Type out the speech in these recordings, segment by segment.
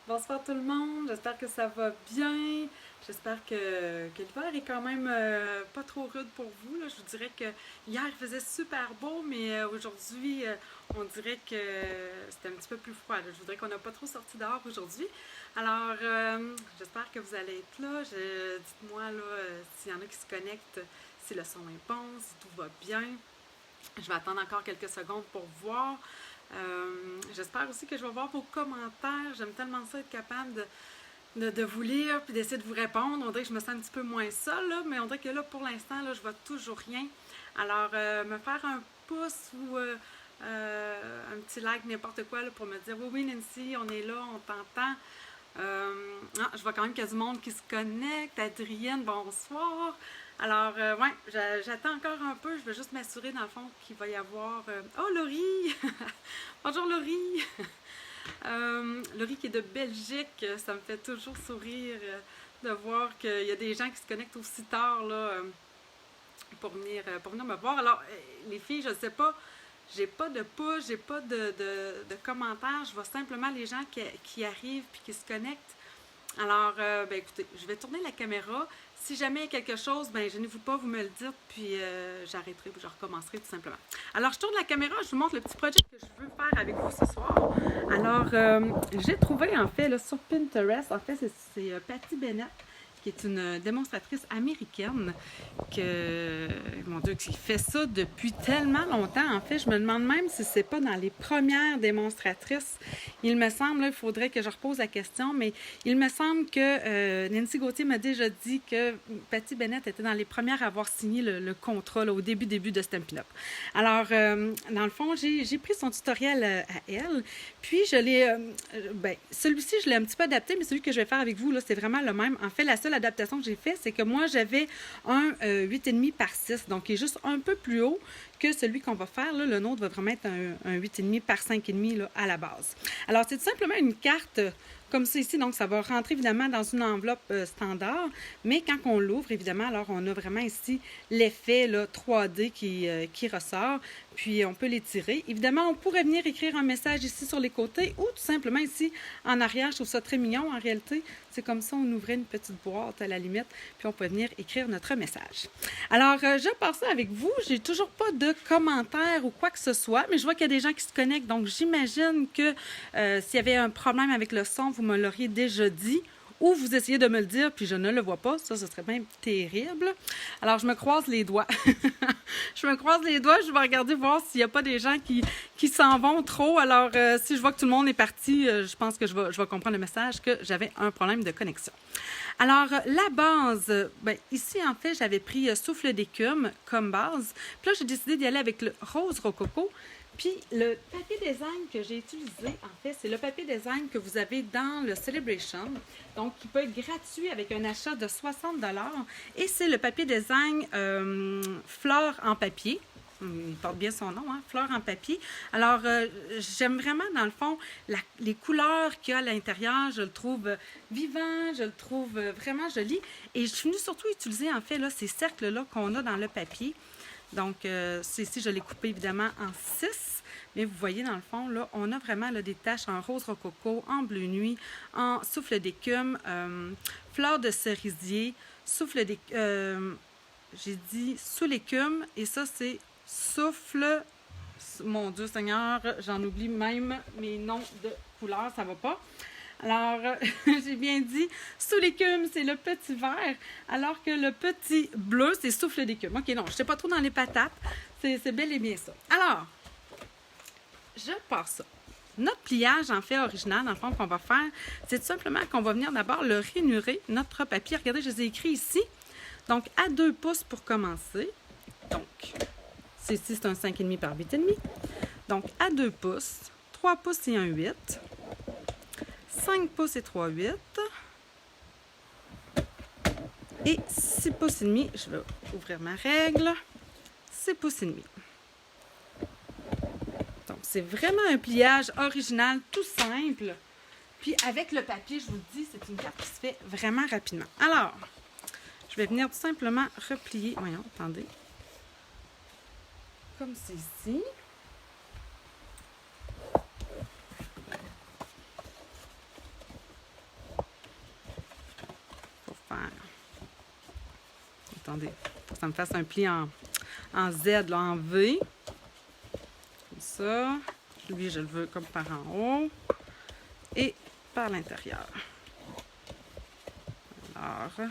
Bonsoir tout le monde, j'espère que ça va bien. J'espère que l'hiver est quand même pas trop rude pour vous, là. Je vous dirais que hier il faisait super beau, mais aujourd'hui on dirait que c'était un petit peu plus froid, là. Je voudrais qu'on n'a pas trop sorti dehors aujourd'hui. Alors j'espère que vous allez être là. Dites-moi là s'il y en a qui se connectent, si le son est bon, si tout va bien. Je vais attendre encore quelques secondes pour voir. J'espère aussi que je vais voir vos commentaires. J'aime tellement ça être capable de vous lire puis d'essayer de vous répondre. On dirait que je me sens un petit peu moins seule, là, mais on dirait que là, pour l'instant, là, je vois toujours rien. Alors, me faire un pouce ou un petit like, n'importe quoi, là, pour me dire oui, oui, Nancy, on est là, on t'entend. Je vois quand même qu'il y a du monde qui se connecte. Adrienne, bonsoir. Alors, ouais, j'attends encore un peu. Je veux juste m'assurer, dans le fond, qu'il va y avoir... Oh, Laurie! Bonjour, Laurie! Laurie qui est de Belgique. Ça me fait toujours sourire de voir qu'il y a des gens qui se connectent aussi tard là, pour venir me voir. Alors, les filles, je ne sais pas, j'ai pas de pouce, j'ai pas de commentaires. Je vois simplement les gens qui arrivent puis qui se connectent. Alors, ben écoutez, je vais tourner la caméra. Si jamais il y a quelque chose, ben gênez-vous pas, vous me le dites, puis j'arrêterai, puis je recommencerai tout simplement. Alors, je tourne la caméra, je vous montre le petit projet que je veux faire avec vous ce soir. Alors, j'ai trouvé en fait là, sur Pinterest, en fait, c'est Patty Bennett, qui est une démonstratrice américaine mon Dieu, qui fait ça depuis tellement longtemps. En fait, je me demande même si c'est pas dans les premières démonstratrices. Il me semble, là, il faudrait que je repose la question, mais il me semble que Nancy Gauthier m'a déjà dit que Patty Bennett était dans les premières à avoir signé le contrat là, au début de Stampin' Up. Alors, dans le fond, j'ai pris son tutoriel à elle, puis je l'ai... celui-ci, je l'ai un petit peu adapté, mais celui que je vais faire avec vous, là, c'est vraiment le même. En fait, la seule adaptation que j'ai faite, c'est que moi, j'avais un 8,5 par 6, donc il est juste un peu plus haut que celui qu'on va faire. Là, le nôtre va vraiment être un 8,5 par 5,5 là, à la base. Alors, c'est tout simplement une carte comme ça ici, donc ça va rentrer évidemment dans une enveloppe standard, mais quand on l'ouvre, évidemment, alors on a vraiment ici l'effet là, 3D qui ressort, puis on peut l'étirer. Évidemment, on pourrait venir écrire un message ici sur les côtés ou tout simplement ici en arrière. Je trouve ça très mignon en réalité. C'est comme ça, on ouvrait une petite boîte à la limite, puis on peut venir écrire notre message. Alors, je pars ça avec vous. J'ai toujours pas de commentaires ou quoi que ce soit, mais je vois qu'il y a des gens qui se connectent, donc j'imagine que s'il y avait un problème avec le son, vous me l'auriez déjà dit. Ou vous essayez de me le dire, puis je ne le vois pas. Ça, ce serait même terrible. Alors, je me croise les doigts. Je me croise les doigts. Je vais regarder voir s'il n'y a pas des gens qui s'en vont trop. Alors, si je vois que tout le monde est parti, je pense que je vais comprendre le message que j'avais un problème de connexion. Alors, la base, ben, ici, en fait, j'avais pris souffle d'écume comme base. Puis là, j'ai décidé d'y aller avec le rose rococo. Puis le papier design que j'ai utilisé, en fait, c'est le papier design que vous avez dans le Celebration, donc qui peut être gratuit avec un achat de 60 $. Et c'est le papier design fleur en papier. Il porte bien son nom, hein, fleur en papier. Alors, j'aime vraiment, dans le fond, les couleurs qu'il y a à l'intérieur. Je le trouve vivant, je le trouve vraiment joli. Et je suis venue surtout utiliser, en fait, là, ces cercles-là qu'on a dans le papier. Donc, ici, je l'ai coupé évidemment en 6. Mais vous voyez, dans le fond, là, on a vraiment là, des taches en rose rococo, en bleu nuit, en souffle d'écume, fleur de cerisier, souffle d'écume, j'ai dit sous l'écume, et ça, c'est souffle. Mon Dieu Seigneur, j'en oublie même mes noms de couleurs, ça va pas. Alors, j'ai bien dit, sous l'écume, c'est le petit vert, alors que le petit bleu, c'est souffle d'écume. OK, non, je ne sais pas trop dans les patates. C'est bel et bien ça. Alors, je pars ça. Notre pliage, en fait, original, dans le fond, qu'on va faire, c'est tout simplement qu'on va venir d'abord le rainurer, notre papier. Regardez, je les ai écrits ici. Donc, à 2 pouces pour commencer. Donc, ici, c'est un 5,5 par 8,5. Donc, à 2 pouces, 3 pouces et un 8. 5 pouces et 3 8. Et 6 pouces et demi, je vais ouvrir ma règle, 6 pouces et demi. Donc, c'est vraiment un pliage original, tout simple. Puis, avec le papier, je vous le dis, c'est une carte qui se fait vraiment rapidement. Alors, je vais venir tout simplement replier. Voyons, attendez. Comme ceci. attendez, ça me fasse un pli en Z, là, en V. Comme ça. Lui, je le veux comme par en haut. Et par l'intérieur. Alors,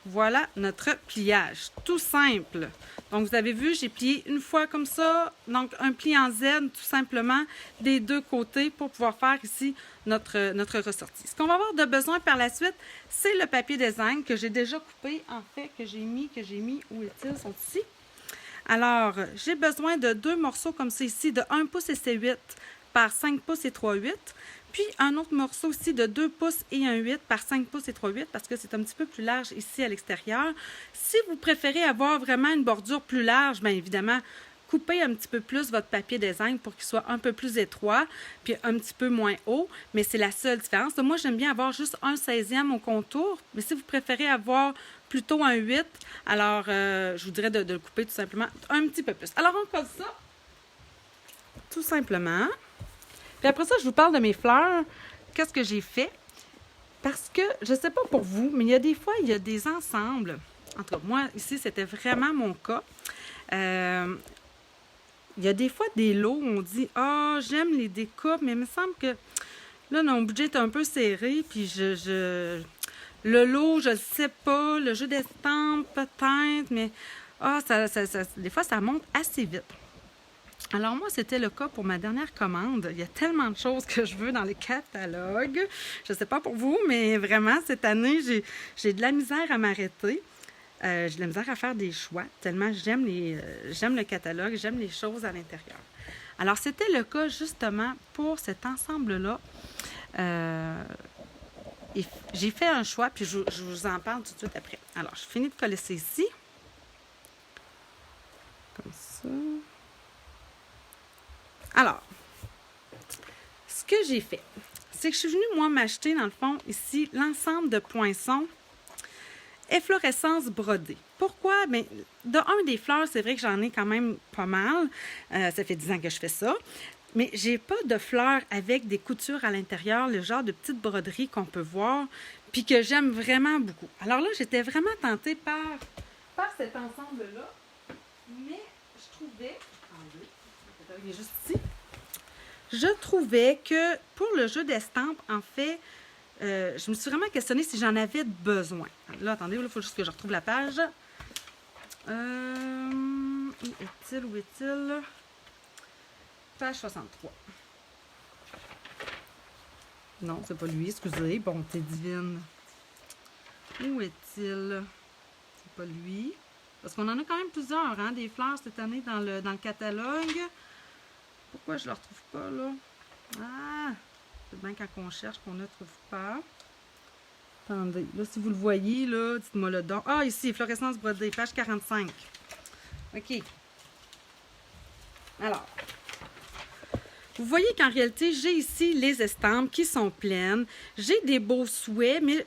voilà notre pliage. Tout simple. Donc, vous avez vu, j'ai plié une fois comme ça. Donc, un pli en Z, tout simplement, des deux côtés pour pouvoir faire ici notre ressorti. Ce qu'on va avoir de besoin par la suite, c'est le papier design que j'ai déjà coupé, en fait, que j'ai mis, où est-il? Ils sont ici. Alors, j'ai besoin de deux morceaux comme ça ici, de 1 pouce et C8 par 5 pouces et 3/8. Puis, un autre morceau aussi de 2 pouces et 1/8 par 5 pouces et 3/8 parce que c'est un petit peu plus large ici à l'extérieur. Si vous préférez avoir vraiment une bordure plus large, bien évidemment, coupez un petit peu plus votre papier design pour qu'il soit un peu plus étroit puis un petit peu moins haut, mais c'est la seule différence. Moi, j'aime bien avoir juste 1/16e au contour, mais si vous préférez avoir plutôt un 8, alors je vous dirais de le couper tout simplement un petit peu plus. Alors, on colle ça tout simplement. Puis après ça, je vous parle de mes fleurs. Qu'est-ce que j'ai fait? Parce que, je ne sais pas pour vous, mais il y a des fois, il y a des ensembles. En tout cas, moi, ici, c'était vraiment mon cas. Il y a des fois des lots où on dit « Ah, j'aime les découpes, mais il me semble que là, mon budget est un peu serré, puis le lot, je ne sais pas, le jeu d'estampes, peut-être, mais des fois, ça monte assez vite. » Alors moi, c'était le cas pour ma dernière commande. Il y a tellement de choses que je veux dans le catalogue. Je ne sais pas pour vous, mais vraiment, cette année, j'ai de la misère à m'arrêter. J'ai de la misère à faire des choix, tellement j'aime le catalogue, j'aime les choses à l'intérieur. Alors, c'était le cas justement pour cet ensemble-là. J'ai fait un choix, puis je vous en parle tout de suite après. Alors, je finis de coller ça ici. Comme ça. Alors, ce que j'ai fait, c'est que je suis venue, moi, m'acheter, dans le fond, ici, l'ensemble de poinçons efflorescence brodée. Pourquoi? Bien, des fleurs, c'est vrai que j'en ai quand même pas mal. Ça fait 10 ans que je fais ça. Mais j'ai pas de fleurs avec des coutures à l'intérieur, le genre de petites broderies qu'on peut voir, puis que j'aime vraiment beaucoup. Alors là, j'étais vraiment tentée par cet ensemble-là, mais je trouvais... Il est juste ici. Je trouvais que pour le jeu d'estampes, en fait, je me suis vraiment questionnée si j'en avais besoin. Là, attendez, il faut juste que je retrouve la page. Où est-il? Page 63. Non, c'est pas lui, excusez. Bonté divine. Où est-il? C'est pas lui. Parce qu'on en a quand même plusieurs, hein, des fleurs cette année dans le catalogue. Pourquoi je ne le retrouve pas, là? Ah! C'est bien quand on cherche qu'on ne le trouve pas. Attendez, là, si vous le voyez, là, dites-moi le don. Ah, ici, fluorescence brodée, page 45. OK. Alors, vous voyez qu'en réalité, j'ai ici les estampes qui sont pleines. J'ai des beaux souhaits, mais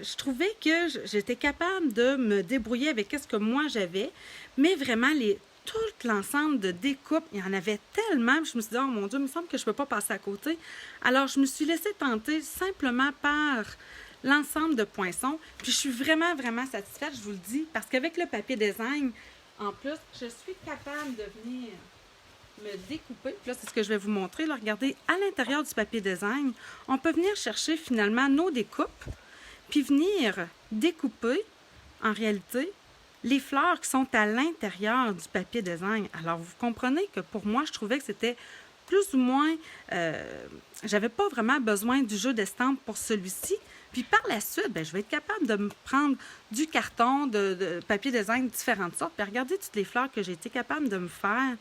je trouvais que j'étais capable de me débrouiller avec ce que moi j'avais. Mais vraiment, tout l'ensemble de découpes, il y en avait tellement. Je me suis dit, oh mon Dieu, il me semble que je ne peux pas passer à côté. Alors, je me suis laissée tenter simplement par l'ensemble de poinçons. Puis, je suis vraiment, vraiment satisfaite, je vous le dis, parce qu'avec le papier design, en plus, je suis capable de venir me découper. Puis là, c'est ce que je vais vous montrer. Là, regardez, à l'intérieur du papier design, on peut venir chercher finalement nos découpes, puis venir découper, en réalité, les fleurs qui sont à l'intérieur du papier design. Alors, vous comprenez que pour moi, je trouvais que c'était plus ou moins... j'avais pas vraiment besoin du jeu d'estampes pour celui-ci. Puis par la suite, bien, je vais être capable de me prendre du carton, de papier design de différentes sortes. Puis regardez toutes les fleurs que j'ai été capable de me faire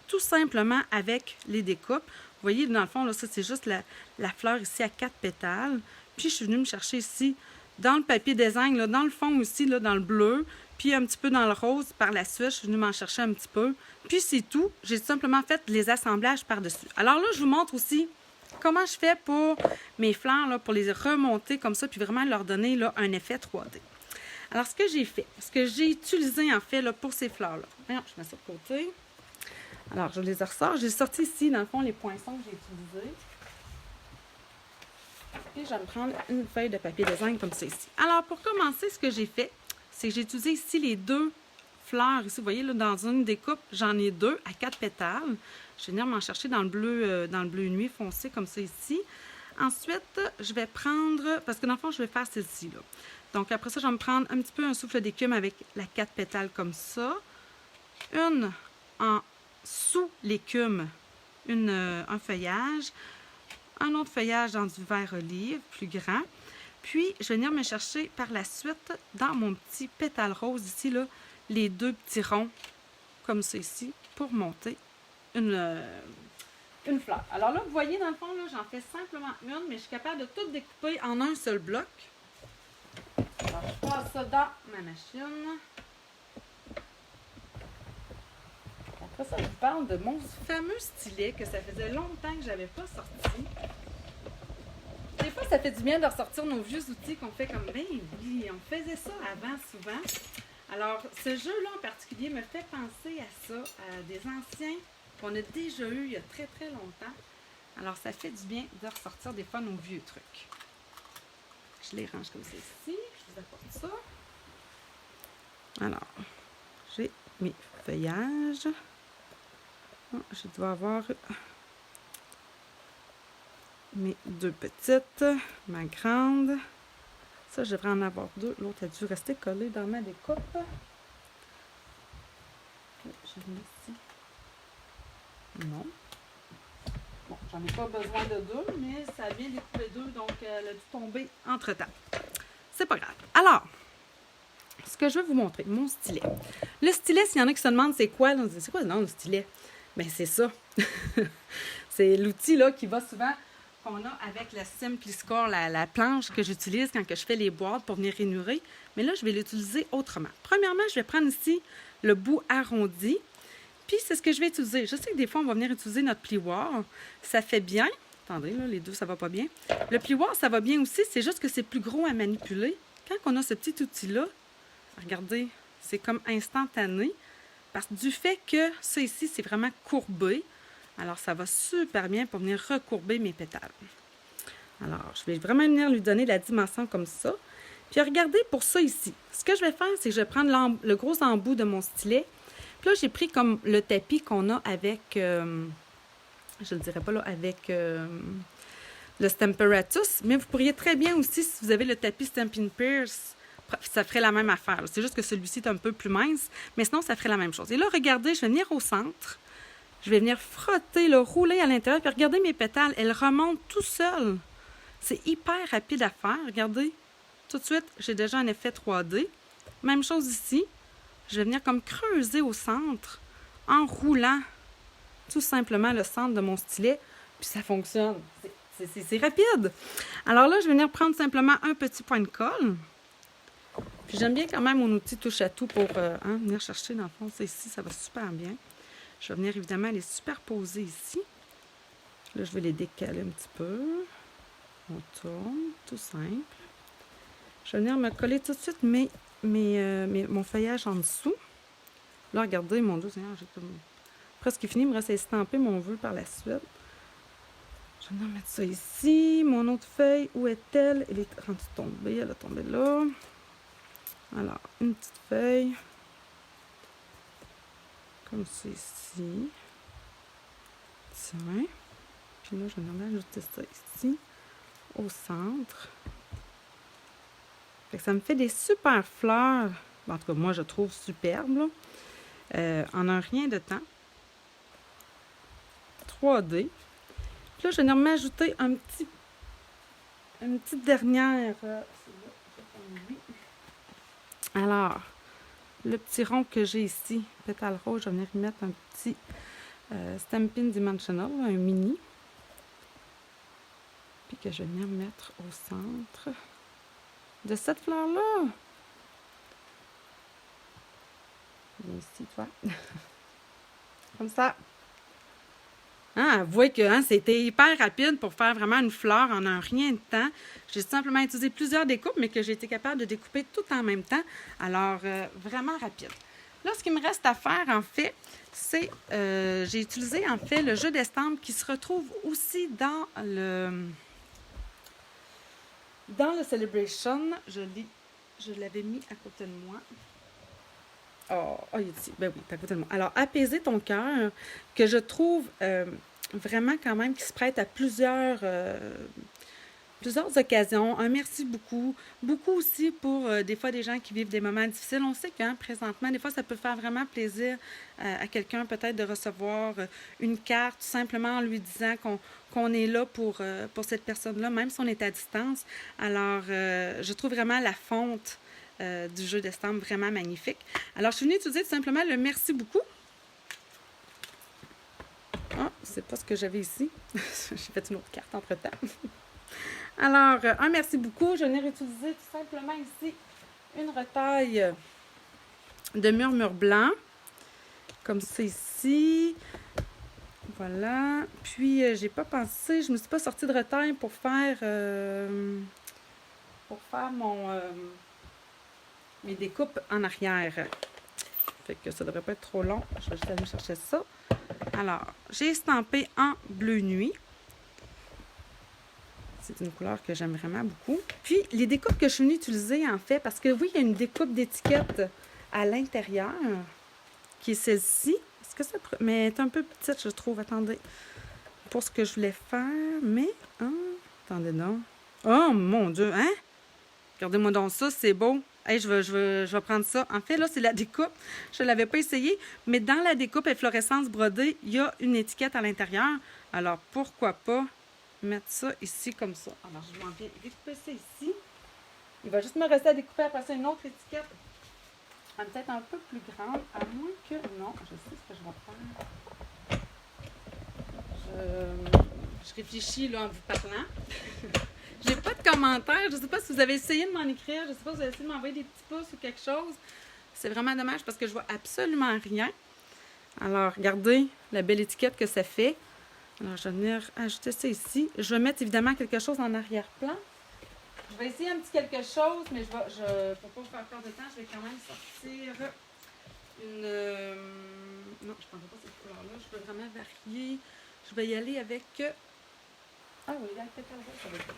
tout simplement avec les découpes. Vous voyez, dans le fond, là, ça, c'est juste la fleur ici à 4 pétales. Puis je suis venue me chercher ici, dans le papier design, là, dans le fond aussi, là, dans le bleu, puis un petit peu dans le rose. Par la suite, je suis venue m'en chercher un petit peu. Puis c'est tout. J'ai simplement fait les assemblages par-dessus. Alors là, je vous montre aussi comment je fais pour mes fleurs, là, pour les remonter comme ça, puis vraiment leur donner là, un effet 3D. Alors, ce que j'ai fait, ce que j'ai utilisé en fait là, pour ces fleurs-là. Je mets ça de côté. Alors, je les ressors. J'ai sorti ici, dans le fond, les poinçons que j'ai utilisés. Et je vais me prendre une feuille de papier design comme ça ici. Alors, pour commencer, ce que j'ai fait, c'est que j'ai utilisé ici les 2 fleurs. Ici, vous voyez, là, dans une découpe, j'en ai 2 à 4 pétales. Je vais venir m'en chercher dans le bleu nuit foncé, comme ça ici. Ensuite, je vais prendre, parce que dans le fond, je vais faire celle-ci, là. Donc, après ça, je vais me prendre un petit peu un souffle d'écume avec la 4 pétales comme ça. Une en sous l'écume, un feuillage. Un autre feuillage dans du vert olive, plus grand. Puis, je vais venir me chercher par la suite, dans mon petit pétale rose ici, là, les 2 petits ronds, comme ça ici, pour monter une fleur. Alors là, vous voyez, dans le fond, là, j'en fais simplement une, mais je suis capable de tout découper en un seul bloc. Alors, je passe ça dans ma machine. Après ça, je vous parle de mon fameux stylet que ça faisait longtemps que je n'avais pas sorti. Des fois, ça fait du bien de ressortir nos vieux outils qu'on fait comme, ben oui, on faisait ça avant souvent. Alors, ce jeu-là en particulier me fait penser à ça, à des anciens qu'on a déjà eu il y a très très longtemps. Alors, ça fait du bien de ressortir des fois nos vieux trucs. Je les range comme ça ici. Je vous apporte ça. Alors, j'ai mes feuillages. Oh, je dois avoir mes 2 petites, ma grande. Ça, je devrais en avoir 2. L'autre a dû rester collé dans ma découpe. Je le mets ici. Non. Bon, j'en ai pas besoin de 2, mais ça vient découper 2, donc elle a dû tomber entre-temps. C'est pas grave. Alors, ce que je vais vous montrer, mon stylet. Le stylet, s'il y en a qui se demandent c'est quoi, là, c'est quoi le nom du stylet? Bien, c'est ça. C'est l'outil là qui va souvent, qu'on a avec la Simpliscore, la planche que j'utilise quand que je fais les boîtes pour venir rainurer. Mais là, je vais l'utiliser autrement. Premièrement, je vais prendre ici le bout arrondi. Puis, c'est ce que je vais utiliser. Je sais que des fois, on va venir utiliser notre plioir. Ça fait bien. Attendez, là, les deux, ça va pas bien. Le plioir, ça va bien aussi. C'est juste que c'est plus gros à manipuler. Quand on a ce petit outil-là, regardez, c'est comme instantané. Parce que du fait que ça ici, c'est vraiment courbé, alors ça va super bien pour venir recourber mes pétales. Alors, je vais vraiment venir lui donner la dimension comme ça. Puis regardez pour ça ici. Ce que je vais faire, c'est que je vais prendre le gros embout de mon stylet. Puis là, j'ai pris comme le tapis qu'on a avec, je ne le dirais pas là, avec le Stamparatus. Mais vous pourriez très bien aussi, si vous avez le tapis Stampin' Pierce, ça ferait la même affaire. C'est juste que celui-ci est un peu plus mince, mais sinon, ça ferait la même chose. Et là, regardez, je vais venir au centre. Je vais venir frotter, le rouler à l'intérieur. Puis regardez mes pétales, elles remontent tout seules. C'est hyper rapide à faire. Regardez, tout de suite, j'ai déjà un effet 3D. Même chose ici. Je vais venir comme creuser au centre en roulant tout simplement le centre de mon stylet. Puis ça fonctionne. C'est rapide. Alors là, je vais venir prendre simplement un petit point de colle. Puis j'aime bien quand même mon outil touche à tout pour venir chercher dans le fond. C'est ici, ça va super bien. Je vais venir évidemment les superposer ici. Là, je vais les décaler un petit peu. On tourne, tout simple. Je vais venir me coller tout de suite mon feuillage en dessous. Là, regardez, mon Dieu, j'ai presque fini. Il me reste à estamper mon vœu par la suite. Je vais venir mettre ça ici. Mon autre feuille, où est-elle? Elle est rendue tombée. Elle a tombé là. Alors, une petite feuille. Comme ça ici. Tiens. Puis là, je vais venir ajouter ça ici. Au centre. Fait que ça me fait des super fleurs. En tout cas, moi, je trouve superbe. En un rien de temps. 3D. Puis là, je vais venir m'ajouter une petite dernière. Alors, le petit rond que j'ai ici, pétale rose, je vais venir y mettre un petit Stampin' Dimensional, un mini. Puis que je vais venir mettre au centre de cette fleur-là. Viens ici, toi. Comme ça. Vous voyez que c'était hyper rapide pour faire vraiment une fleur en un rien de temps. J'ai simplement utilisé plusieurs découpes, mais que j'ai été capable de découper tout en même temps. Alors, vraiment rapide. Là, ce qu'il me reste à faire, en fait, c'est... j'ai utilisé, en fait, le jeu d'estampes qui se retrouve aussi dans le Celebration. Je l'ai je l'avais mis à côté de moi. Oh, il est ici. Ben oui, il est à côté de moi. Alors, apaiser ton cœur, que je trouve vraiment quand même qui se prête à plusieurs occasions. Un merci beaucoup. Beaucoup aussi pour des fois des gens qui vivent des moments difficiles. On sait que présentement, des fois, ça peut faire vraiment plaisir à quelqu'un peut-être de recevoir une carte, tout simplement en lui disant qu'on est là pour cette personne-là, même si on est à distance. Alors, je trouve vraiment la fonte du jeu d'estampe vraiment magnifique. Alors, je suis venue utiliser tout simplement le merci beaucoup. Ah, c'est pas ce que j'avais ici. J'ai fait une autre carte entre-temps. Alors, un merci beaucoup. Je venais utiliser tout simplement ici une retaille de murmure blanc, comme ça ici. Voilà. Puis, j'ai pas pensé, je me suis pas sortie de retaille pour faire mes découpes en arrière. Fait que ça devrait pas être trop long. Je vais juste aller chercher ça. Alors, j'ai estampé en bleu nuit. C'est une couleur que j'aime vraiment beaucoup. Puis, les découpes que je suis venue utiliser, en fait, parce que oui, il y a une découpe d'étiquette à l'intérieur, qui est celle-ci. Est-ce que ça... Mais elle est un peu petite, je trouve. Attendez. Pour ce que je voulais faire, mais... attendez donc. Oh, mon Dieu, hein? Regardez-moi donc ça, c'est beau. Hey, je vais prendre ça. En fait, là, c'est la découpe. Je ne l'avais pas essayé, mais dans la découpe efflorescence brodée, il y a une étiquette à l'intérieur. Alors, pourquoi pas mettre ça ici comme ça. Alors, je m'en viens découper ça ici. Il va juste me rester à découper après ça une autre étiquette. Peut-être un peu plus grande, à moins que... Non, je sais ce que je vais faire. Je réfléchis là en vous parlant. J'ai pas de commentaires. Je sais pas si vous avez essayé de m'en écrire. Je sais pas si vous avez essayé de m'envoyer des petits pouces ou quelque chose. C'est vraiment dommage parce que je vois absolument rien. Alors, regardez la belle étiquette que ça fait. Alors, je vais venir ajouter ça ici. Je vais mettre évidemment quelque chose en arrière-plan. Je vais essayer un petit quelque chose, mais pour pas vous faire perdre de temps, je vais quand même sortir une... non, je ne prendrai pas cette couleur-là. Je vais vraiment varier. Je vais y aller avec... Ah oui, avec pétale rose, ça va être bien.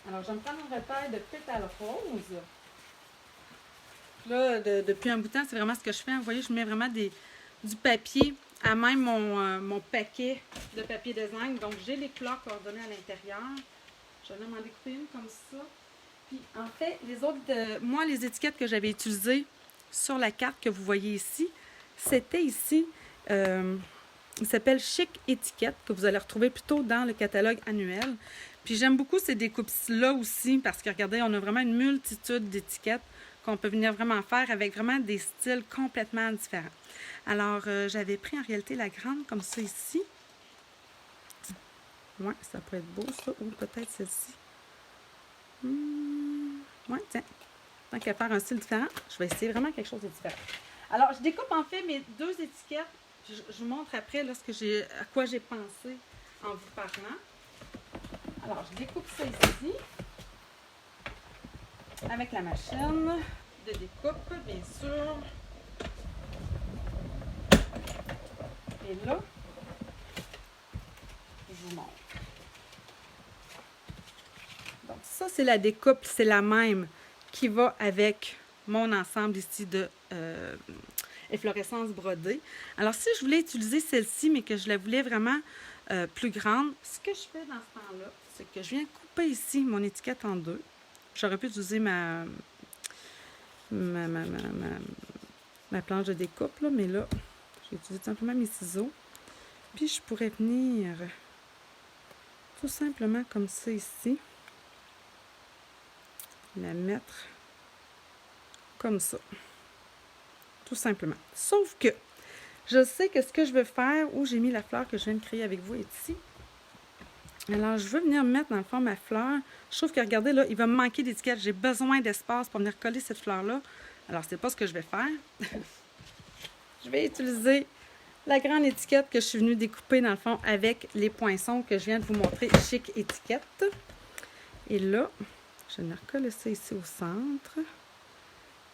Alors, je vais me prendre une retaille de pétale rose. Là, depuis un bout de temps, c'est vraiment ce que je fais. Vous voyez, je mets vraiment du papier à même mon paquet de papier design. Donc, j'ai les couleurs coordonnées à l'intérieur. Je vais m'en découper une comme ça. Puis, en fait, les autres, moi, les étiquettes que j'avais utilisées sur la carte que vous voyez ici, c'était ici, il s'appelle Chic Étiquette, que vous allez retrouver plutôt dans le catalogue annuel. Puis, j'aime beaucoup ces découpes-là aussi, parce que, regardez, on a vraiment une multitude d'étiquettes qu'on peut venir vraiment faire avec vraiment des styles complètement différents. Alors, j'avais pris en réalité la grande comme ça ici. Ouais, ça pourrait être beau ça, ou peut-être celle-ci. Ouais, tiens. Tant qu'à faire un style différent, je vais essayer vraiment quelque chose de différent. Alors, je découpe en fait mes deux étiquettes. Je vous montre après là, à quoi j'ai pensé en vous parlant. Alors, je découpe ça ici. Avec la machine de découpe, bien sûr. Et là, je vous montre. Donc, ça, c'est la découpe, c'est la même qui va avec mon ensemble ici de efflorescence brodée. Alors, si je voulais utiliser celle-ci, mais que je la voulais vraiment plus grande, ce que je fais dans ce temps-là, c'est que je viens couper ici mon étiquette en deux. J'aurais pu utiliser ma planche de découpe, là, mais là, j'ai utilisé simplement mes ciseaux. Puis, je pourrais venir tout simplement comme ça ici. La mettre comme ça. Tout simplement. Sauf que, je sais que ce que je veux faire, où j'ai mis la fleur que je viens de créer avec vous, est ici. Alors, je veux venir mettre dans le fond ma fleur. Je trouve que, regardez, là, il va me manquer d'étiquette. J'ai besoin d'espace pour venir coller cette fleur-là. Alors, c'est pas ce que je vais faire. Je vais utiliser la grande étiquette que je suis venue découper, dans le fond, avec les poinçons que je viens de vous montrer, Chic Étiquette. Et là, je vais venir coller ça ici au centre.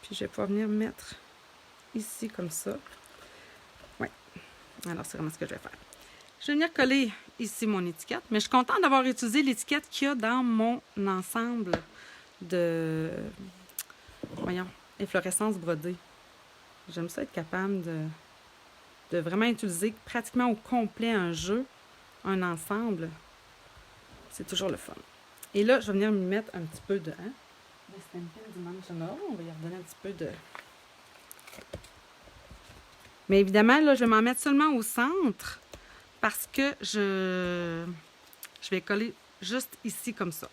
Puis, je vais pouvoir venir mettre ici, comme ça. Oui. Alors, c'est vraiment ce que je vais faire. Je vais venir coller ici mon étiquette, mais je suis contente d'avoir utilisé l'étiquette qu'il y a dans mon ensemble de voyons, efflorescence brodée. J'aime ça être capable de vraiment utiliser pratiquement au complet un jeu, un ensemble. C'est toujours le fun. Et là, je vais venir m'y mettre un petit peu de Stampin' Dimensional. On va y redonner un petit peu de... Mais évidemment, là, je vais m'en mettre seulement au centre parce que je vais coller juste ici comme ça.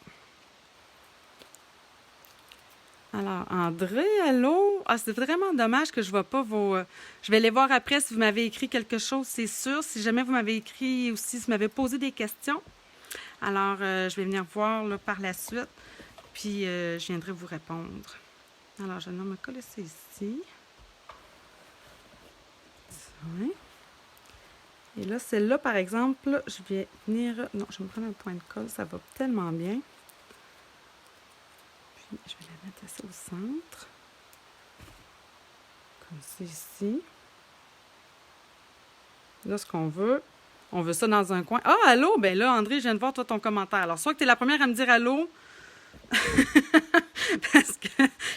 Alors, André, allô? Ah, c'est vraiment dommage que je ne vois pas vos... je vais les voir après si vous m'avez écrit quelque chose, c'est sûr. Si jamais vous m'avez écrit aussi, si vous m'avez posé des questions. Alors, je vais venir voir là, par la suite. Puis, je viendrai vous répondre. Alors, je vais me coller ça ici. Oui. Et là, celle-là, par exemple, je vais venir... Non, je vais me prendre un point de colle, ça va tellement bien. Puis, je vais la mettre ça au centre. Comme ça, ici. Là, ce qu'on veut, on veut ça dans un coin. Ah, allô? Ben là, André, je viens de voir, toi, ton commentaire. Alors, soit que tu es la première à me dire allô, parce que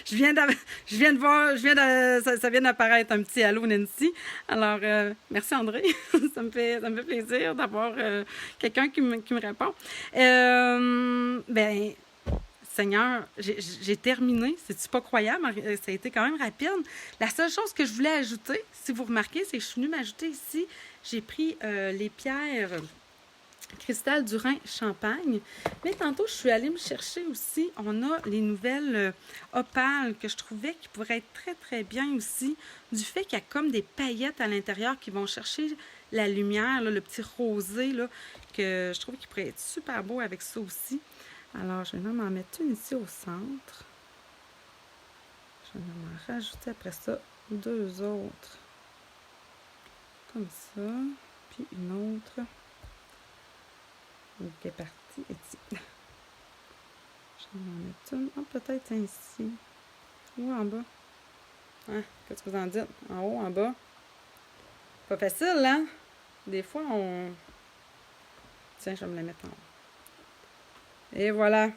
je viens de voir, ça vient d'apparaître un petit allô Nancy. Alors, merci André, ça me fait plaisir d'avoir quelqu'un qui me répond. Ben, Seigneur, j'ai terminé. C'est-tu pas croyable? Ça a été quand même rapide. La seule chose que je voulais ajouter, si vous remarquez, c'est que je suis venue m'ajouter ici, j'ai pris les pierres Cristal du Rhin Champagne. Mais tantôt, je suis allée me chercher aussi. On a les nouvelles opales que je trouvais qui pourraient être très, très bien aussi. Du fait qu'il y a comme des paillettes à l'intérieur qui vont chercher la lumière, là, le petit rosé, là, que je trouve qu'il pourrait être super beau avec ça aussi. Alors, je vais m'en mettre une ici au centre. Je vais m'en rajouter après ça 2 autres. Comme ça. Puis une autre. qui est partie ici. Je vais en mettre une. Oh, peut-être ici. Ou en bas. Hein? Qu'est-ce que vous en dites? En haut, en bas. Pas facile, hein? Des fois, on... Tiens, je vais me la mettre en haut. Et voilà.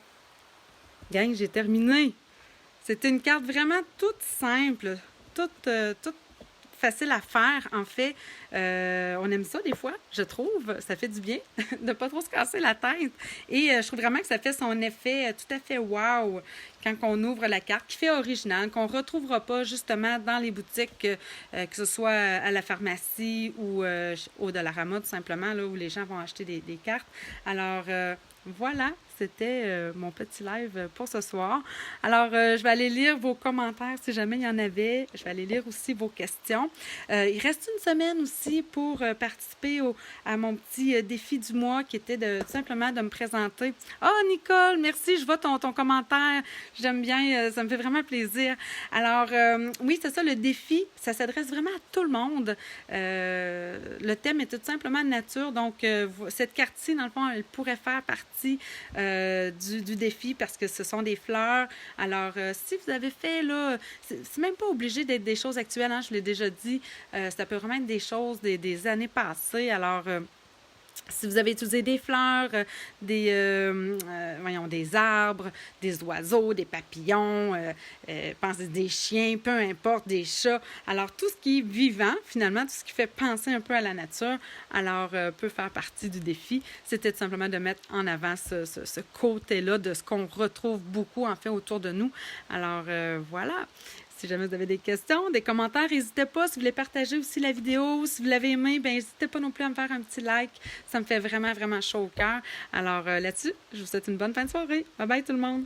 Gang, j'ai terminé. C'était une carte vraiment toute simple. Toute facile à faire, en fait. On aime ça des fois, je trouve. Ça fait du bien de ne pas trop se casser la tête. Et je trouve vraiment que ça fait son effet tout à fait wow quand on ouvre la carte, qui fait original, qu'on ne retrouvera pas justement dans les boutiques, que ce soit à la pharmacie ou au Dollarama, tout simplement, là, où les gens vont acheter des cartes. Alors, voilà. C'était mon petit live pour ce soir. Alors, je vais aller lire vos commentaires si jamais il y en avait. Je vais aller lire aussi vos questions. Il reste une semaine aussi pour participer à mon petit défi du mois qui était tout simplement de me présenter. Ah, Nicole, merci, je vois ton commentaire. J'aime bien, ça me fait vraiment plaisir. Alors, oui, c'est ça, le défi, ça s'adresse vraiment à tout le monde. Le thème est tout simplement nature. Donc, cette carte-ci, dans le fond, elle pourrait faire partie du défi parce que ce sont des fleurs. Alors, si vous avez fait, là, c'est même pas obligé d'être des choses actuelles, hein, je l'ai déjà dit, ça peut vraiment être des choses des années passées. Alors, si vous avez utilisé des fleurs, des arbres, des oiseaux, des papillons, pensez des chiens, peu importe, des chats. Alors, tout ce qui est vivant, finalement, tout ce qui fait penser un peu à la nature, alors peut faire partie du défi. C'était tout simplement de mettre en avant ce côté-là de ce qu'on retrouve beaucoup, en fait, autour de nous. Alors, voilà. Si jamais vous avez des questions, des commentaires, n'hésitez pas. Si vous voulez partager aussi la vidéo, si vous l'avez aimée, bien, n'hésitez pas non plus à me faire un petit like. Ça me fait vraiment, vraiment chaud au cœur. Alors là-dessus, je vous souhaite une bonne fin de soirée. Bye bye tout le monde!